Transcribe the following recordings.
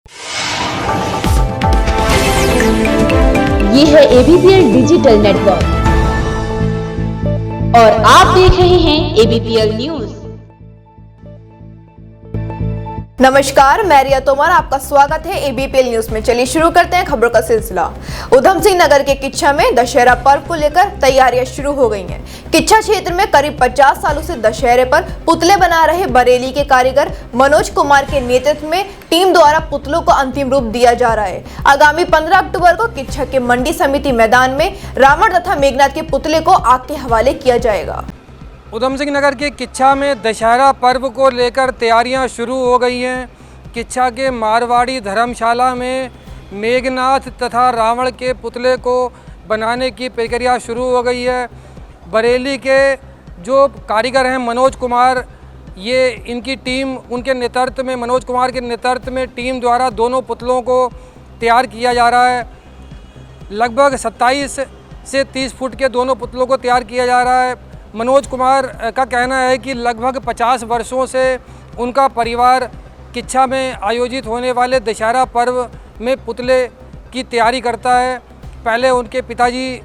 ये है ABPL digital network और आप देख रहे हैं ABPL न्यूज। नमस्कार, मैं रिया तोमर, आपका स्वागत है ABPL न्यूज में। चलिए शुरू करते हैं खबरों का सिलसिला। उधम सिंह नगर के किच्छा में दशहरा पर्व को लेकर तैयारियां शुरू हो गई हैं। किच्छा क्षेत्र में करीब 50 सालों से दशहरे पर पुतले बना रहे बरेली के कारीगर मनोज कुमार के नेतृत्व में टीम द्वारा पुतलों को अंतिम रूप दिया जा रहा है। आगामी 15 अक्टूबर को किच्छा के मंडी समिति मैदान में रावण तथा मेघनाथ के पुतले को आग के हवाले किया जाएगा। उधम सिंह नगर के किच्छा में दशहरा पर्व को लेकर तैयारियां शुरू हो गई हैं। किच्छा के मारवाड़ी धर्मशाला में मेघनाथ तथा रावण के पुतले को बनाने की प्रक्रिया शुरू हो गई है। बरेली के जो कारीगर हैं मनोज कुमार, ये इनकी टीम, उनके नेतृत्व में, मनोज कुमार के नेतृत्व में टीम द्वारा दोनों पुतलों को तैयार किया जा रहा है। लगभग 27 से 30 फुट के दोनों पुतलों को तैयार किया जा रहा है। मनोज कुमार का कहना है कि लगभग 50 वर्षों से उनका परिवार किच्छा में आयोजित होने वाले दशहरा पर्व में पुतले की तैयारी करता है। पहले उनके पिताजी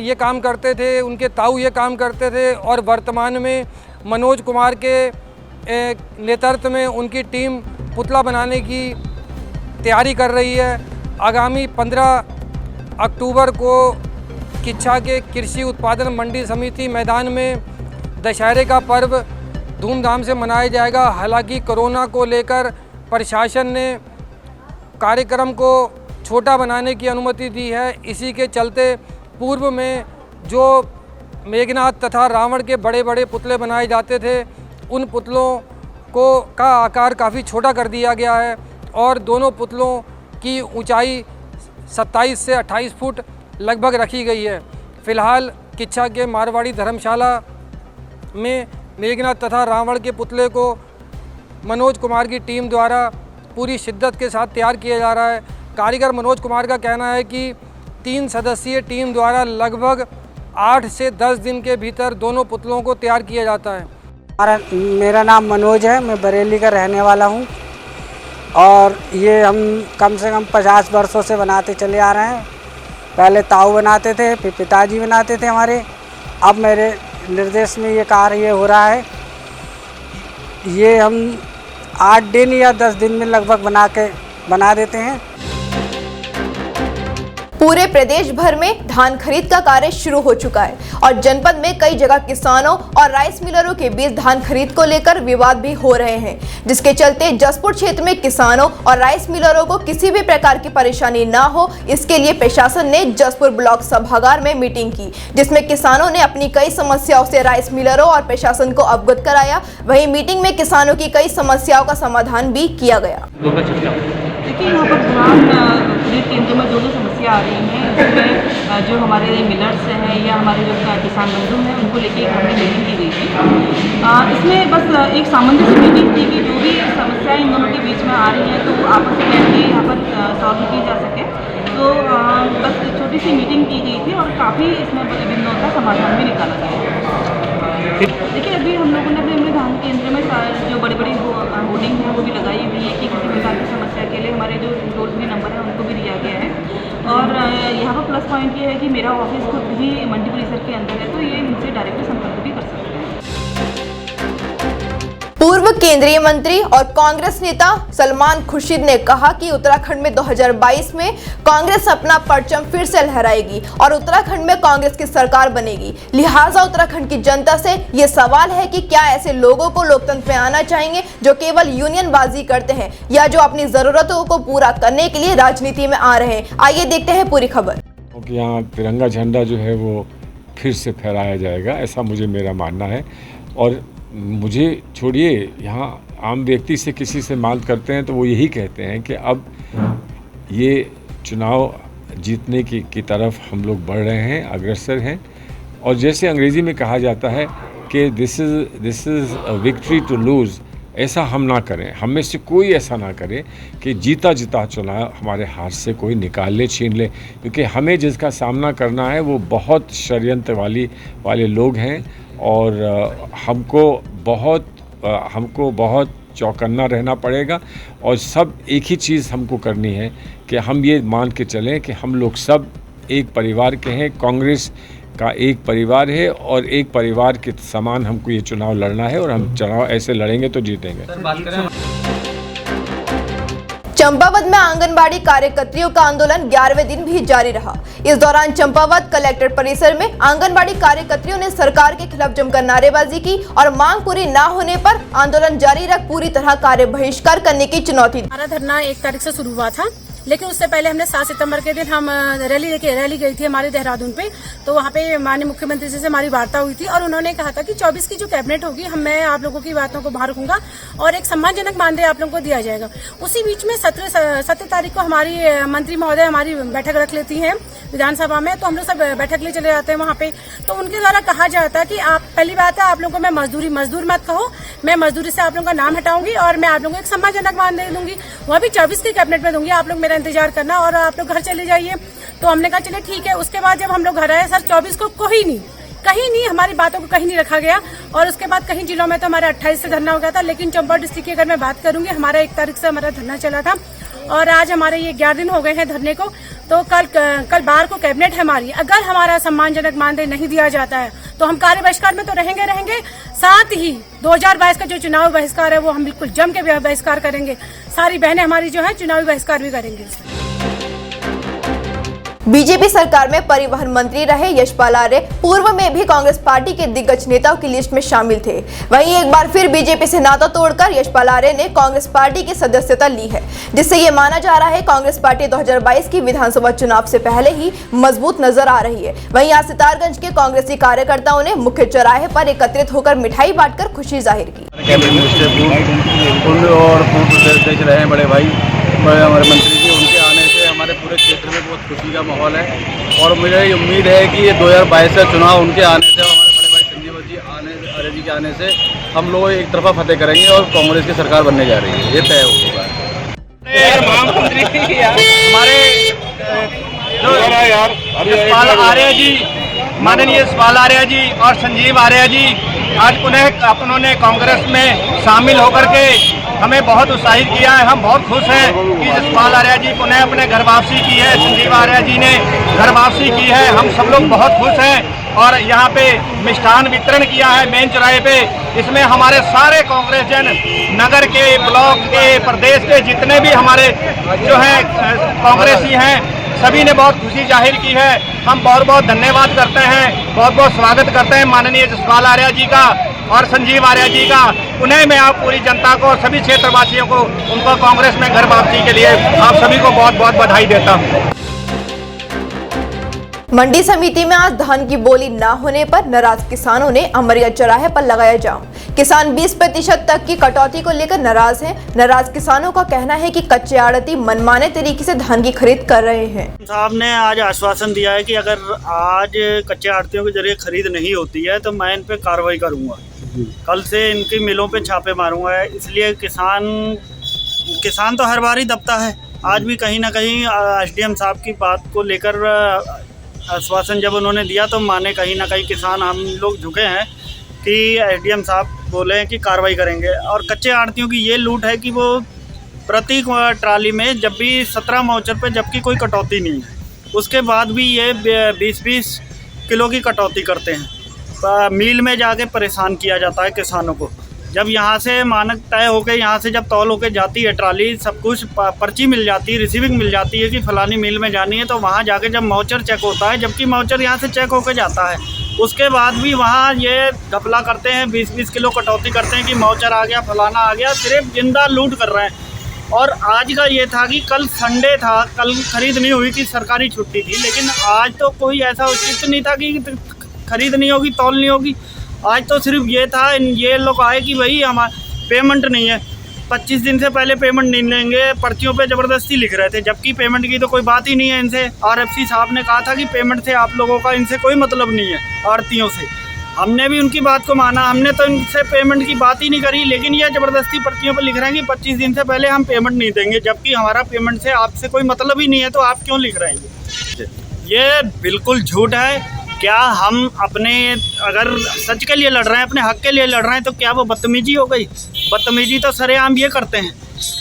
ये काम करते थे, उनके ताऊ ये काम करते थे और वर्तमान में मनोज कुमार के नेतृत्व में उनकी टीम पुतला बनाने की तैयारी कर रही है। आगामी 15 अक्टूबर को किच्छा के कृषि उत्पादन मंडी समिति मैदान में दशहरे का पर्व धूमधाम से मनाया जाएगा। हालांकि कोरोना को लेकर प्रशासन ने कार्यक्रम को छोटा बनाने की अनुमति दी है। इसी के चलते पूर्व में जो मेघनाथ तथा रावण के बड़े बड़े पुतले बनाए जाते थे, उन पुतलों का आकार काफ़ी छोटा कर दिया गया है और दोनों पुतलों की ऊंचाई 27 से 28 फुट लगभग रखी गई है। फिलहाल किच्छा के मारवाड़ी धर्मशाला में मेघनाथ तथा रावण के पुतले को मनोज कुमार की टीम द्वारा पूरी शिद्दत के साथ तैयार किया जा रहा है। कारीगर मनोज कुमार का कहना है कि 3 सदस्यीय टीम द्वारा लगभग 8 से 10 दिन के भीतर दोनों पुतलों को तैयार किया जाता है। मेरा नाम मनोज है, मैं बरेली का रहने वाला हूँ और ये हम कम से कम 50 वर्षों से बनाते चले आ रहे हैं। पहले ताऊ बनाते थे, फिर पिताजी बनाते थे हमारे। अब मेरे निर्देश में ये कार्य हो रहा है। ये हम 8 दिन या 10 दिन में लगभग बना देते हैं। पूरे प्रदेश भर में धान खरीद का कार्य शुरू हो चुका है और जनपद में कई जगह किसानों और राइस मिलरों के बीच धान खरीद को लेकर विवाद भी हो रहे हैं, जिसके चलते जसपुर क्षेत्र में किसानों और राइस मिलरों को किसी भी प्रकार की परेशानी ना हो, इसके लिए प्रशासन ने जसपुर ब्लॉक सभागार में मीटिंग की, जिसमें किसानों ने अपनी कई समस्याओं से राइस मिलरों और प्रशासन को अवगत कराया। वहीं मीटिंग में किसानों की कई समस्याओं का समाधान भी किया गया। देखिए, यहाँ पर धान खरीद केंद्रों में दो समस्या आ रही हैं। इसमें जो हमारे मिलर्स हैं या हमारे जो किसान बंधु हैं, उनको लेके हमने मीटिंग की गई थी। इसमें बस एक सामंजस्य मीटिंग थी कि जो भी समस्याएं इन दोनों के बीच में आ रही हैं तो आपस में बैठ के यहाँ पर सॉल्व की जा सके। तो बस छोटी सी मीटिंग की गई थी और काफ़ी इसमें बिंदुओं का समाधान भी निकाला गया। देखिए, अभी हम लोगों ने अपने धान केंद्र में जो बड़ी बड़ी होर्डिंग है वो भी लगाई हुई है कि किसी प्रकार की समस्या के लिए हमारे जो टोल फ्री नंबर है उनको भी दिया गया है। और यहाँ पर प्लस पॉइंट ये है कि मेरा ऑफिस खुद भी मंडी परिसर के अंदर है, तो ये इनसे डायरेक्टली संपर्क भी कर सकते हैं। पूर्व केंद्रीय मंत्री और कांग्रेस नेता सलमान खुर्शीद ने कहा कि उत्तराखंड में 2022 में कांग्रेस अपना परचम फिर से लहराएगी और उत्तराखंड में कांग्रेस की सरकार बनेगी। लिहाजा उत्तराखंड की जनता से ये सवाल है कि क्या ऐसे लोगों को लोकतंत्र में आना चाहिए जो केवल यूनियनबाजी करते हैं या जो अपनी जरूरतों को पूरा करने के लिए राजनीति में आ रहे हैं। आइए देखते हैं पूरी खबर। यहाँ तिरंगा झंडा जो है वो फिर से फहराया जाएगा, ऐसा मेरा मानना है। और मुझे छोड़िए, यहाँ आम व्यक्ति से किसी से बात करते हैं तो वो यही कहते हैं कि अब ये चुनाव जीतने की तरफ हम लोग बढ़ रहे हैं, अग्रसर हैं। और जैसे अंग्रेज़ी में कहा जाता है कि this is a victory to lose, ऐसा हम ना करें। हम में से कोई ऐसा ना करे कि जीता चुनाव हमारे हाथ से कोई निकाल ले, छीन ले, क्योंकि हमें जिसका सामना करना है वो बहुत षड्यंत्र वाले लोग हैं और हमको बहुत चौकन्ना रहना पड़ेगा। और सब एक ही चीज़ हमको करनी है कि हम ये मान के चलें कि हम लोग सब एक परिवार के हैं, कांग्रेस का एक परिवार है और एक परिवार के समान हमको ये चुनाव लड़ना है और हम चुनाव ऐसे लड़ेंगे तो जीतेंगे। चंपावत में आंगनबाड़ी कार्यकर्तियों का आंदोलन 11वें दिन भी जारी रहा। इस दौरान चंपावत कलेक्टर परिसर में आंगनबाड़ी कार्यकर्तियों ने सरकार के खिलाफ जमकर नारेबाजी की और मांग पूरी न होने पर आंदोलन जारी रख पूरी तरह कार्य बहिष्कार करने की चुनौती दी। हमारा धरना 1 तारीख से शुरू हुआ था, लेकिन उससे पहले हमने 7 सितंबर के दिन हम रैली गई थी हमारे देहरादून पे। तो वहाँ पे माननीय मुख्यमंत्री जी से हमारी वार्ता हुई थी और उन्होंने कहा था कि 24 की जो कैबिनेट होगी मैं आप लोगों की बातों को बाहर रखूंगा और एक सम्मानजनक मानदेय आप लोगों को दिया जाएगा। उसी बीच में 17 तारीख को हमारी मंत्री महोदय हमारी बैठक रख लेती है विधानसभा में। तो हम लोग सब बैठक ले चले जाते हैं वहाँ पे। तो उनके द्वारा कहा जाता है कि आप पहली बात है आप लोगों को मैं मजदूर मत कहो, मैं मजदूरी से आप लोगों का नाम हटाऊंगी और मैं आप लोगों को एक सम्मानजनक मानदेय दूंगी, वह भी 24 की कैबिनेट में दूंगी। आप लोग मेरा इंतजार करना और आप लोग घर चले जाइए। तो हमने कहा चलिए ठीक है। उसके बाद जब हम लोग घर आए सर 24 को कहीं नहीं हमारी बातों को कहीं नहीं रखा गया। और उसके बाद कहीं जिलों में तो हमारा 28 से धरना हो गया था, लेकिन चंपावत डिस्ट्रिक्ट की अगर मैं बात करूंगी हमारा 1 तारीख से हमारा धरना चला था और आज हमारे ये 11 दिन हो गए हैं धरने को। तो कल 12 को कैबिनेट है हमारी, अगर हमारा सम्मानजनक मानदेय नहीं दिया जाता है तो हम कार्य बहिष्कार में तो रहेंगे। साथ ही 2022 का जो चुनाव बहिष्कार है वो हम बिल्कुल जम के बहिष्कार करेंगे। सारी बहनें हमारी जो है चुनावी बहिष्कार भी करेंगे। बीजेपी सरकार में परिवहन मंत्री रहे यशपाल आर्य पूर्व में भी कांग्रेस पार्टी के दिग्गज नेताओं की लिस्ट में शामिल थे। वहीं एक बार फिर बीजेपी से नाता तोड़कर यशपाल आर्य ने कांग्रेस पार्टी की सदस्यता ली है, जिससे ये माना जा रहा है कांग्रेस पार्टी 2022 की विधानसभा चुनाव से पहले ही मजबूत नजर आ रही है। वहीं आज सितारगंज के कांग्रेसी कार्यकर्ताओं ने मुख्य चौराहे पर एकत्रित होकर मिठाई बांटकर खुशी जाहिर की। बड़े भाई हमारे मंत्री जी, उनके आने से हमारे पूरे क्षेत्र में बहुत खुशी का माहौल है और मुझे उम्मीद है कि ये 2022 का चुनाव उनके आने से और हमारे बड़े भाई संजीव जी आर्य जी के आने से हम लोग एक तरफा फतेह करेंगे और कांग्रेस की सरकार बनने जा रही है, ये तय हो चुका है। हमारे यशपाल आर्य जी, माननीय यशपाल आर्य जी और संजीव आर्य जी आज उन्होंने कांग्रेस में शामिल होकर के हमें बहुत उत्साहित किया है। हम बहुत खुश हैं कि यशपाल आर्य जी पुनः अपने घर वापसी की है, संजीव आर्य जी ने घर वापसी की है। हम सब लोग बहुत खुश हैं और यहाँ पे मिष्ठान वितरण किया है मेन चौराहे पे। इसमें हमारे सारे कांग्रेस जन नगर के, ब्लॉक के, प्रदेश के जितने भी हमारे जो हैं कांग्रेसी हैं सभी ने बहुत खुशी जाहिर की है। हम बहुत बहुत धन्यवाद करते हैं, बहुत बहुत स्वागत करते हैं माननीय यशपाल आर्य जी का और संजीव आर्य जी का। उन्हें मैं आप पूरी जनता को और सभी क्षेत्रवासियों को उनको कांग्रेस में घर वापसी के लिए आप सभी को बहुत बहुत बधाई देता हूँ। मंडी समिति में आज धान की बोली न होने पर नाराज किसानों ने अमरिया चौराहे पर लगाया जाम। किसान 20% तक की कटौती को लेकर नाराज हैं। नाराज किसानों का कहना है कि कच्चे आड़ती मनमाने तरीके से धान की खरीद कर रहे हैं। साहब ने आज आश्वासन दिया है कि अगर आज कच्चे आड़तियों के जरिए खरीद नहीं होती है तो मैं इन पे कार्रवाई करूंगा। कल से इनकी मिलों पे छापे मारूंगा। इसलिए किसान तो हर बार ही दबता है। आज भी कहीं ना कहीं एसडीएम साहब की बात को लेकर आश्वासन जब उन्होंने दिया तो माने कहीं ना कहीं किसान हम लोग झुके हैं कि एसडीएम साहब बोले हैं कि कार्रवाई करेंगे। और कच्चे आड़तियों की ये लूट है कि वो प्रति ट्राली में जब भी 17 माउचर पे जबकि कोई कटौती नहीं है, उसके बाद भी ये 20-20 किलो की कटौती करते हैं। मील में जाके परेशान किया जाता है किसानों को। जब यहाँ से मानक तय होकर यहाँ से जब तौल होकर जाती है ट्राली, सब कुछ पर्ची मिल जाती है, रिसीविंग मिल जाती है कि फलानी मिल में जानी है, तो वहाँ जाके जब माउचर चेक होता है, जबकि माउचर यहाँ से चेक होकर जाता है, उसके बाद भी वहाँ ये घपला करते हैं, 20-20 किलो कटौती करते हैं कि माउचर आ गया, फलाना आ गया, सिर्फ जिंदा लूट कर रहे हैं। और आज का ये था कि कल संडे था, कल खरीद नहीं हुई थी, सरकारी छुट्टी थी, लेकिन आज तो कोई ऐसा उचित नहीं था कि खरीद नहीं होगी, तौल नहीं होगी। आज तो सिर्फ ये था, ये लोग आए कि भाई हमारा पेमेंट नहीं है, 25 दिन से पहले पेमेंट नहीं लेंगे, पर्चियों पे ज़बरदस्ती लिख रहे थे, जबकि पेमेंट की तो कोई बात ही नहीं है इनसे। आरएफसी साहब ने कहा था कि पेमेंट से आप लोगों का इनसे कोई मतलब नहीं है, आड़तियों से। हमने भी उनकी बात को माना, हमने तो इनसे पेमेंट की बात ही नहीं करी, लेकिन ये ज़बरदस्ती पर्चियों पे लिख रहे हैं कि 25 दिन से पहले हम पेमेंट नहीं देंगे, जबकि हमारा पेमेंट से आपसे कोई मतलब ही नहीं है, तो आप क्यों लिख रहे हैं? ये बिल्कुल झूठ है। क्या हम अपने अगर सच के लिए लड़ रहे हैं, अपने हक के लिए लड़ रहे हैं, तो क्या वो बदतमीजी हो गई? बदतमीजी तो सरेआम ये करते हैं,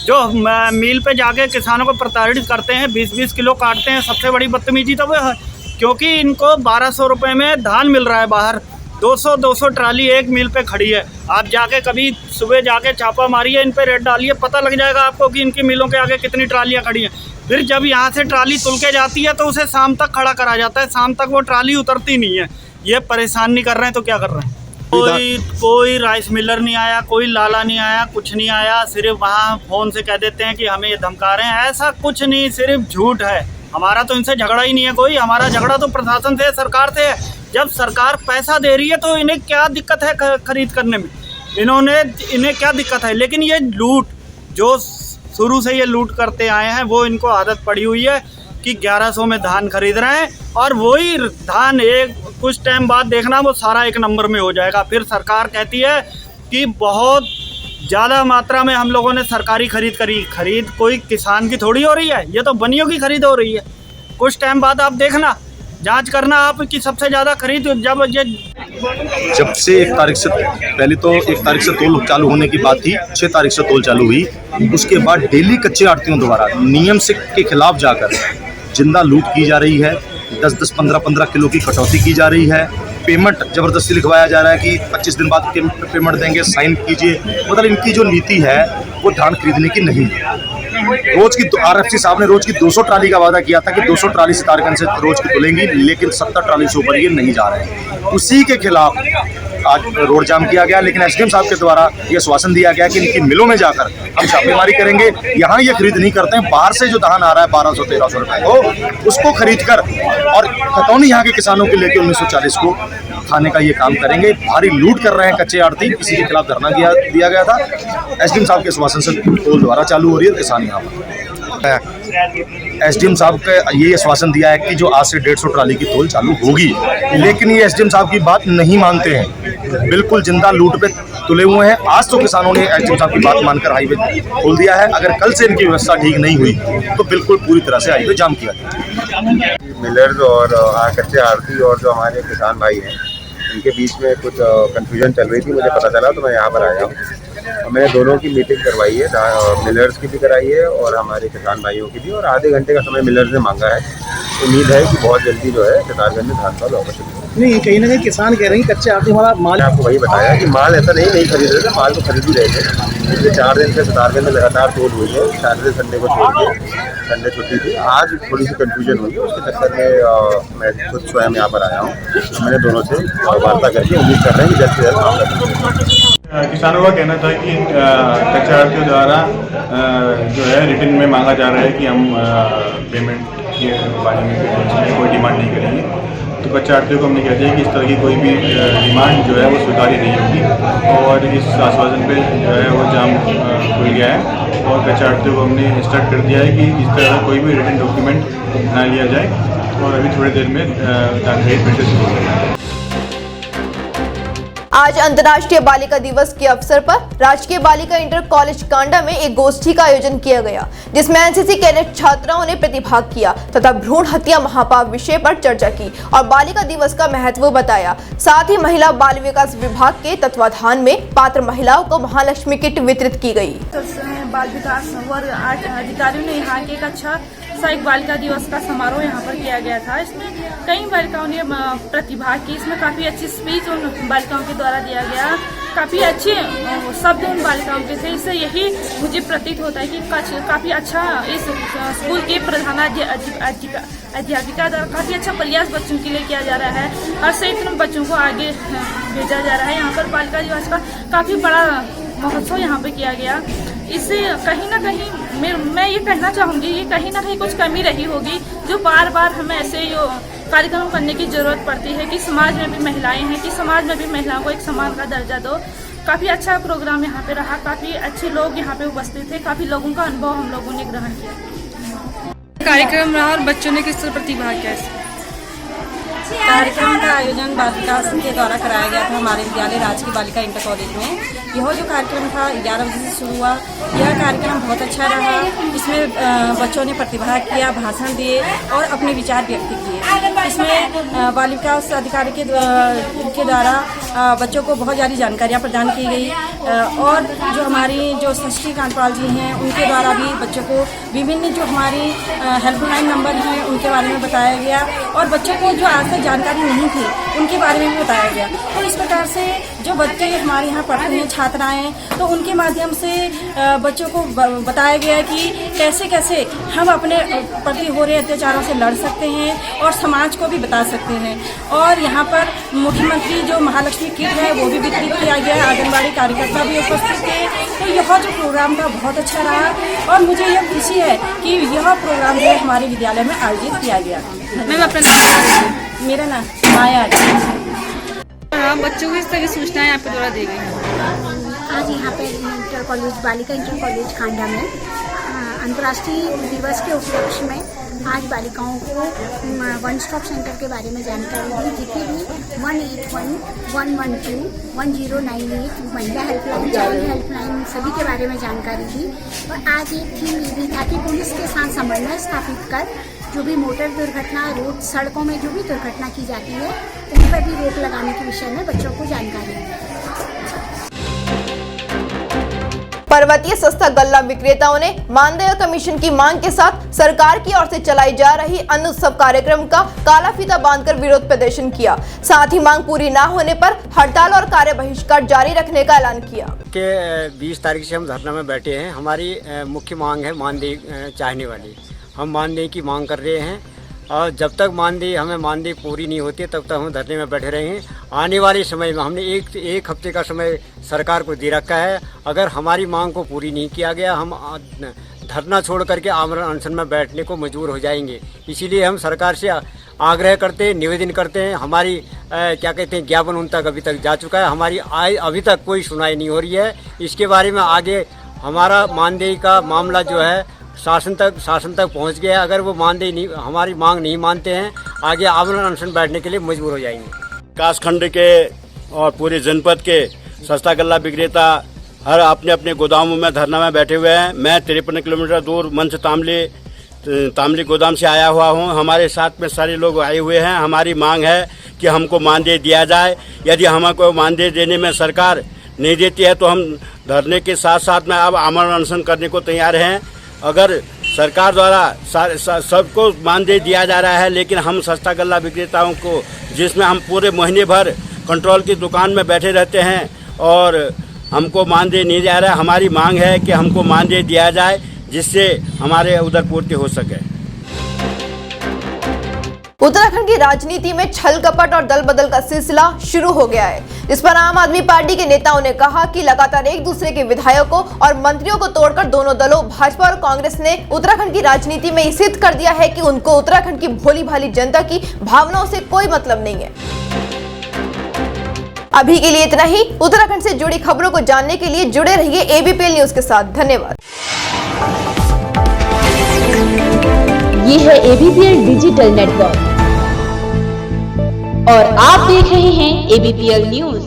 जो मिल पे जाके किसानों को प्रताड़ित करते हैं, 20-20 किलो काटते हैं। सबसे बड़ी बदतमीजी तो वो है, क्योंकि इनको 1200 रुपये में धान मिल रहा है बाहर, 200 ट्राली एक मिल पे खड़ी है। आप जाके कभी सुबह जाके छापा मारिए, इन पे रेट डालिए, पता लग जाएगा आपको कि इनकी मिलों के आगे कितनी ट्रालियाँ खड़ी हैं। फिर जब यहाँ से ट्राली तुल के जाती है तो उसे शाम तक खड़ा करा जाता है, शाम तक वो ट्राली उतरती नहीं है। ये परेशान नहीं कर रहे हैं तो क्या कर रहे हैं? कोई राइस मिलर नहीं आया, कोई लाला नहीं आया, कुछ नहीं आया। सिर्फ वहाँ फ़ोन से कह देते हैं कि हमें ये धमका रहे हैं। ऐसा कुछ नहीं, सिर्फ झूठ है। हमारा तो इनसे झगड़ा ही नहीं है कोई, हमारा झगड़ा तो प्रशासन से, सरकार से है। जब सरकार पैसा दे रही है तो इन्हें क्या दिक्कत है खरीद करने में? इन्हें क्या दिक्कत है? लेकिन ये लूट, जो शुरू से ये लूट करते आए हैं, वो इनको आदत पड़ी हुई है कि 1100 में धान खरीद रहे हैं, और वही धान कुछ टाइम बाद देखना वो सारा एक नंबर में हो जाएगा। फिर सरकार कहती है कि बहुत ज़्यादा मात्रा में हम लोगों ने सरकारी खरीद करी। खरीद कोई किसान की थोड़ी हो रही है, ये तो बनियों की खरीद हो रही है। कुछ टाइम बाद आप देखना, जांच करना आप कि सबसे ज़्यादा खरीद जब से 1 तारीख से, पहले तो 1 तारीख से तोल चालू होने की बात थी, 6 तारीख से तोल चालू हुई। उसके बाद डेली कच्चे आड़तियों द्वारा नियम से के खिलाफ जाकर जिंदा लूट की जा रही है। 10-10, 15-15 किलो की कटौती की जा रही है। पेमेंट ज़बरदस्ती लिखवाया जा रहा है कि 25 दिन बाद पेमेंट देंगे, साइन कीजिए। मतलब इनकी जो नीति है वो धान खरीदने की नहीं है। रोज़ की RFC साहब ने रोज़ की 200 ट्राली का वादा किया था कि 200 ट्राली सितारगंज से रोज़ की तुलेंगी, लेकिन 70 ट्राली से ऊपर ये नहीं जा रहे हैं। उसी के खिलाफ आज रोड जाम किया गया, लेकिन SDM साहब के द्वारा ये आश्वासन दिया गया कि इनकी मिलों में जाकर हम छापेमारी करेंगे। यहाँ ये खरीद नहीं करते हैं, बाहर से जो धान आ रहा है 1200-1300 रुपये को, उसको खरीद कर और खतौनी यहाँ के किसानों के लेके 1940 को खाने का ये काम करेंगे। भारी लूट कर रहे हैं कच्चे आड़ती। इसी के खिलाफ धरना दिया गया था। SDM साहब के आश्वासन से तोल द्वारा चालू हो रही है किसान यहाँ पर। SDM साहब का ये आश्वासन दिया है कि जो आज से 150 ट्राली की तोल चालू होगी, लेकिन ये SDM साहब की बात नहीं मानते हैं। बिल्कुल जिंदा लूट पे तुले हुए हैं। आज तो किसानों ने SDM साहब की बात मानकर हाईवे खोल दिया है। अगर कल से इनकी व्यवस्था ठीक नहीं हुई तो बिल्कुल पूरी तरह से हाईवे जाम किया जाएगा। मिलर्स और कच्चे आड़ती और जो हमारे किसान भाई हैं, इनके बीच में कुछ कंफ्यूजन चल रही थी। मुझे पता चला तो मैं यहाँ पर आया हूँ। मैंने दोनों की मीटिंग करवाई है, मिलर्स की भी कराई है और हमारे किसान भाइयों की भी, और आधे घंटे का समय मिलर्स ने मांगा है। उम्मीद है कि बहुत जल्दी जो है सितारगंज में धान का लॉकअप नहीं, कहीं ना कहीं किसान कह रहे हैं कच्चे आड़ती हमारा माल। आपको वही बताया कि माल ऐसा नहीं खरीद रहे थे, माल तो खरीद ही रहे थे। पिछले 4 दिन से सितारगंज में लगातार तोल हुई है। सैटरडे संडे को छोड़ के, संडे छुट्टी थी। आज थोड़ी सी कंफ्यूजन हुई है, उसके चक्कर में मैं खुद स्वयं यहाँ पर आया हूँ। मैंने दोनों से वार्ता करके उम्मीद कर रहे हैं कि जल्द से जल्द काम करेंगे। किसानों का कहना था कि कच्चे आड़तियों द्वारा जो है रिटर्न में मांगा जा रहा है कि हम पेमेंट के बारे में कोई डिमांड नहीं करेंगे। तो कच्चे आड़तियों को हमने कह दिया कि इस तरह की कोई भी डिमांड जो है वो स्वीकार्य नहीं होगी, और इस आश्वासन पे जो है वो जाम खुल गया है। और कच्चे आड़तियों को हमने इंस्ट्रक्ट कर दिया है कि इस तरह का कोई भी रिटर्न डॉक्यूमेंट ना लिया जाए, और अभी थोड़ी देर में धान खरीद फिर से शुरू हो जाएगा। आज अंतर्राष्ट्रीय बालिका दिवस के अवसर पर राजकीय बालिका इंटर कॉलेज कांडा में एक गोष्ठी का आयोजन किया गया, जिसमें एनसीसी कैडेट छात्राओं ने प्रतिभाग किया तथा भ्रूण हत्या महापाप विषय पर चर्चा की और बालिका दिवस का महत्व बताया। साथ ही महिला बाल विकास विभाग के तत्वाधान में पात्र महिलाओं को महालक्ष्मी किट वितरित की गई। बाल विकास वर्ग 8 अधिकारियों ने यहाँ के एक अच्छा एक बालिका दिवस का समारोह यहाँ पर किया गया था। इसमें कई बालिकाओं ने प्रतिभाग की। इसमें काफ़ी अच्छी स्पीच उन बालिकाओं के द्वारा दिया गया, काफ़ी अच्छे शब्द उन बालिकाओं के थे। इससे यही मुझे प्रतीत होता है कि काफ़ी अच्छा इस स्कूल के प्रधान अध्यापिका द्वारा काफ़ी अच्छा प्रयास बच्चों के लिए किया जा रहा है और सही तरह बच्चों को आगे भेजा जा रहा है। यहाँ पर बालिका दिवस का काफ़ी बड़ा महोत्सव यहाँ पे किया गया। इससे कहीं ना कहीं मैं ये कहना चाहूँगी, ये कहीं ना कहीं कुछ कमी रही होगी, जो बार बार हमें ऐसे जो कार्यक्रम करने की ज़रूरत पड़ती है कि समाज में भी महिलाएं हैं, कि समाज में भी महिलाओं को एक समान का दर्जा दो। काफ़ी अच्छा प्रोग्राम यहाँ पे रहा, काफ़ी अच्छे लोग यहाँ पे उपस्थित थे, काफ़ी लोगों का अनुभव हम लोगों ने ग्रहण किया। कार्यक्रम रहा और बच्चों ने किस तरह प्रतिभाग किया। कार्यक्रम का आयोजन बाल विकास के द्वारा कराया गया था हमारे विद्यालय राजकीय बालिका इंटर कॉलेज में। यह जो कार्यक्रम था 11 बजे से शुरू हुआ। यह कार्यक्रम बहुत अच्छा रहा। इसमें बच्चों ने प्रतिभाग किया, भाषण दिए और अपने विचार व्यक्त किए। इसमें बाल विकास अधिकारी के द्वारा बच्चों को बहुत सारी जानकारियाँ प्रदान की गई और जो हमारी जो षष्ठी कांतपाल जी हैं उनके द्वारा भी बच्चों को विभिन्न जो हमारी हेल्पलाइन नंबर हैं उनके बारे में बताया गया और बच्चों को जो आज तक जानकारी नहीं थी उनके बारे में भी बताया गया। तो इस प्रकार से जो बच्चे हमारे यहाँ पढ़ते हैं छात्राएं, तो उनके माध्यम से बच्चों को बताया गया कि कैसे कैसे हम अपने प्रति हो रहे अत्याचारों से लड़ सकते हैं और समाज को भी बता सकते हैं। और यहाँ पर मुख्यमंत्री जो महालक्ष्मी किट है वो भी वितरित किया गया। आंगनबाड़ी कार्यकर्ता भी उपस्थित थे। तो यह जो प्रोग्राम था बहुत अच्छा रहा और मुझे यह खुशी है कि यह प्रोग्राम जो हमारे विद्यालय में आयोजित किया गया। मैम अपना नाम? मेरा नाम माया है। बच्चों को इस तरह की सूचनाएं आपके द्वारा दी गई हैं। आज यहाँ पे इंटर कॉलेज बालिका इंटर कॉलेज खांडा में अंतर्राष्ट्रीय दिवस के उपलक्ष्य में आज बालिकाओं को वन स्टॉप सेंटर के बारे में जानकारी दी। जितने भी 181-112-1098 महिला हेल्पलाइन, चाइल्ड हेल्पलाइन सभी के बारे में जानकारी दी। और आज एक थीम ये भी था कि पुलिस के साथ समन्वय स्थापित कर जो भी मोटर दुर्घटना, रोड सड़कों में जो भी दुर्घटना की जाती है उन पर भी रोक लगाने के विषय में बच्चों को जानकारी दी। पर्वतीय सस्ता गल्ला विक्रेताओं ने मानदेय कमीशन की मांग के साथ सरकार की ओर से चलाई जा रही अन्न उत्सव कार्यक्रम का काला फीता बांधकर विरोध प्रदर्शन किया। साथ ही मांग पूरी न होने पर हड़ताल और कार्य बहिष्कार जारी रखने का ऐलान किया। के 20 तारीख से हम धरना में बैठे हैं। हमारी मुख्य मांग है मानदेय चाहने वाली। हम मानदेय की मांग कर रहे हैं और जब तक हमें मानदेय पूरी नहीं होती तब तक हम धरने में बैठे रहेंगे। आने वाले समय में हमने एक हफ्ते का समय सरकार को दे रखा है। अगर हमारी मांग को पूरी नहीं किया गया हम धरना छोड़ करके आमरण अनशन में बैठने को मजबूर हो जाएंगे। इसीलिए हम सरकार से आग्रह करते हैं, निवेदन करते हैं। हमारी क्या कहते हैं ज्ञापन उन तक अभी तक जा चुका है। हमारी अभी तक कोई सुनवाई नहीं हो रही है। इसके बारे में आगे हमारा मानदेय का मामला जो है शासन तक पहुंच गया है। अगर वो मानदेय नहीं, हमारी मांग नहीं मानते हैं, आगे आमरण अनशन बैठने के लिए मजबूर हो जाएंगे। कासखंड के और पूरे जनपद के सस्ता गल्ला विक्रेता हर अपने अपने गोदामों में धरना में बैठे हुए हैं। मैं 53 किलोमीटर दूर मंच तामली गोदाम से आया हुआ हूं। हमारे साथ में सारे लोग आए हुए हैं। हमारी मांग है कि हमको मानदेय दिया जाए। यदि हमको मानदेय देने में सरकार नहीं देती है तो हम धरने के साथ साथ में अब आमरण अनशन करने को तैयार हैं। अगर सरकार द्वारा सबको मानदेय दिया जा रहा है लेकिन हम सस्ता गल्ला विक्रेताओं को, जिसमें हम पूरे महीने भर कंट्रोल की दुकान में बैठे रहते हैं और हमको मानदेय नहीं दिया रहा है, हमारी मांग है कि हमको मानदेय दिया जाए जिससे हमारे उधर पूर्ति हो सके। उत्तराखंड की राजनीति में छल कपट और दल बदल का सिलसिला शुरू हो गया है, जिस पर आम आदमी पार्टी के नेताओं ने कहा कि लगातार एक दूसरे के विधायकों और मंत्रियों को तोड़कर दोनों दलों भाजपा और कांग्रेस ने उत्तराखंड की राजनीति में सिद्ध कर दिया है कि उनको उत्तराखंड की भोली भाली जनता की भावनाओं से कोई मतलब नहीं है। अभी के लिए इतना ही। उत्तराखंड से जुड़ी खबरों को जानने के लिए जुड़े रहिए ABPL न्यूज के साथ। धन्यवाद। ये है ABPL डिजिटल नेटवर्क और आप देख रहे हैं ABPL न्यूज।